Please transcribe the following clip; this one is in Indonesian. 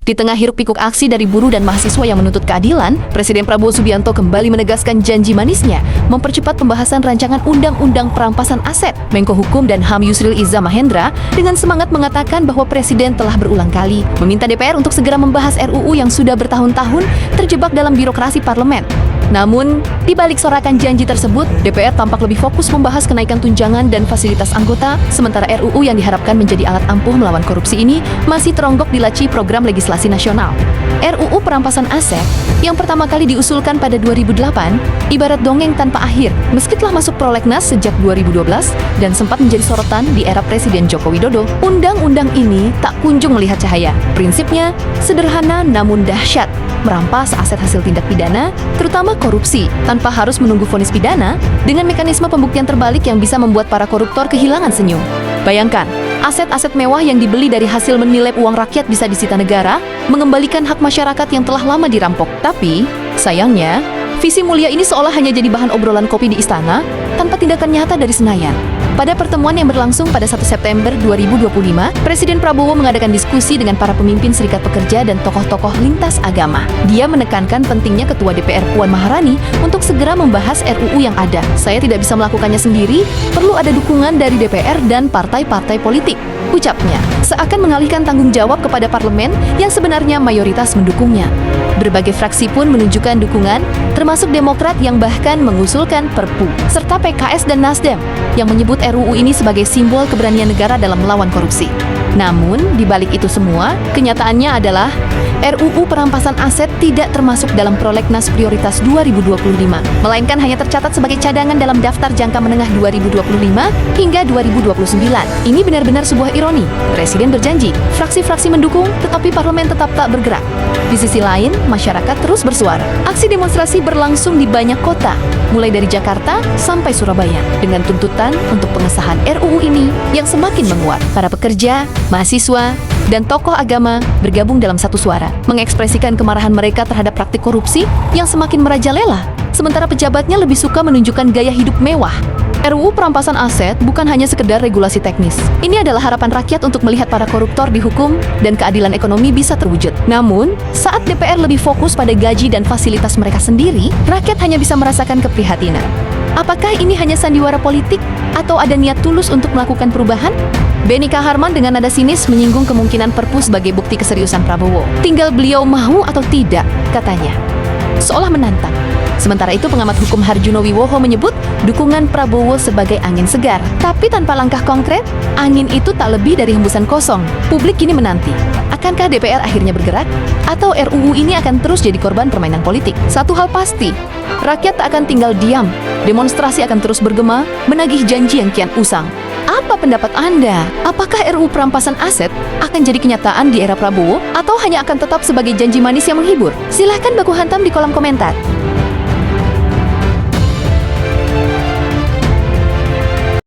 Di tengah hiruk-pikuk aksi dari buruh dan mahasiswa yang menuntut keadilan, Presiden Prabowo Subianto kembali menegaskan janji manisnya mempercepat pembahasan rancangan Undang-Undang Perampasan Aset. Menko Hukum dan HAM Yusril Iza Mahendra dengan semangat mengatakan bahwa Presiden telah berulang kali meminta DPR untuk segera membahas RUU yang sudah bertahun-tahun terjebak dalam birokrasi parlemen. Namun, di balik sorakan janji tersebut, DPR tampak lebih fokus membahas kenaikan tunjangan dan fasilitas anggota, sementara RUU yang diharapkan menjadi alat ampuh melawan korupsi ini masih teronggok di laci program legislasi nasional. RUU Perampasan Aset yang pertama kali diusulkan pada 2008 ibarat dongeng tanpa akhir, meski telah masuk prolegnas sejak 2012 dan sempat menjadi sorotan di era Presiden Joko Widodo. Undang-undang ini tak kunjung melihat cahaya. Prinsipnya sederhana namun dahsyat, merampas aset hasil tindak pidana, terutama korupsi, tanpa harus menunggu vonis pidana, dengan mekanisme pembuktian terbalik yang bisa membuat para koruptor kehilangan senyum. Bayangkan, aset-aset mewah yang dibeli dari hasil menilep uang rakyat bisa disita negara, mengembalikan hak masyarakat yang telah lama dirampok. Tapi, sayangnya, visi mulia ini seolah hanya jadi bahan obrolan kopi di istana, tanpa tindakan nyata dari Senayan. Pada pertemuan yang berlangsung pada 1 September 2025, Presiden Prabowo mengadakan diskusi dengan para pemimpin serikat pekerja dan tokoh-tokoh lintas agama. Dia menekankan pentingnya Ketua DPR Puan Maharani untuk segera membahas RUU yang ada. Saya tidak bisa melakukannya sendiri, perlu ada dukungan dari DPR dan partai-partai politik, ucapnya, seakan mengalihkan tanggung jawab kepada parlemen yang sebenarnya mayoritas mendukungnya. Berbagai fraksi pun menunjukkan dukungan, termasuk Demokrat yang bahkan mengusulkan Perpu, serta PKS dan Nasdem yang menyebut RUU ini sebagai simbol keberanian negara dalam melawan korupsi. Namun, di balik itu semua, kenyataannya adalah RUU Perampasan Aset tidak termasuk dalam prolegnas prioritas 2025, melainkan hanya tercatat sebagai cadangan dalam daftar jangka menengah 2025 hingga 2029. Ini benar-benar sebuah ironi. Presiden berjanji, fraksi-fraksi mendukung, tetapi parlemen tetap tak bergerak. Di sisi lain, masyarakat terus bersuara. Aksi demonstrasi berlangsung di banyak kota, mulai dari Jakarta sampai Surabaya, dengan tuntutan untuk pengesahan RUU ini yang semakin menguat. Para pekerja, mahasiswa, dan tokoh agama bergabung dalam satu suara, mengekspresikan kemarahan mereka terhadap praktik korupsi yang semakin merajalela, sementara pejabatnya lebih suka menunjukkan gaya hidup mewah. RUU Perampasan Aset bukan hanya sekedar regulasi teknis. Ini adalah harapan rakyat untuk melihat para koruptor dihukum dan keadilan ekonomi bisa terwujud. Namun, saat DPR lebih fokus pada gaji dan fasilitas mereka sendiri, rakyat hanya bisa merasakan keprihatinan. Apakah ini hanya sandiwara politik atau ada niat tulus untuk melakukan perubahan? Benny Kaharman dengan nada sinis menyinggung kemungkinan Perpu sebagai bukti keseriusan Prabowo. Tinggal beliau mau atau tidak, katanya, seolah menantang. Sementara itu, pengamat hukum Harjuno Wiwoho menyebut dukungan Prabowo sebagai angin segar. Tapi tanpa langkah konkret, angin itu tak lebih dari hembusan kosong. Publik kini menanti, akankah DPR akhirnya bergerak? Atau RUU ini akan terus jadi korban permainan politik? Satu hal pasti, rakyat tak akan tinggal diam. Demonstrasi akan terus bergema, menagih janji yang kian usang. Apa pendapat Anda? Apakah RUU Perampasan Aset akan jadi kenyataan di era Prabowo? Atau hanya akan tetap sebagai janji manis yang menghibur? Silahkan baku hantam di kolom komentar.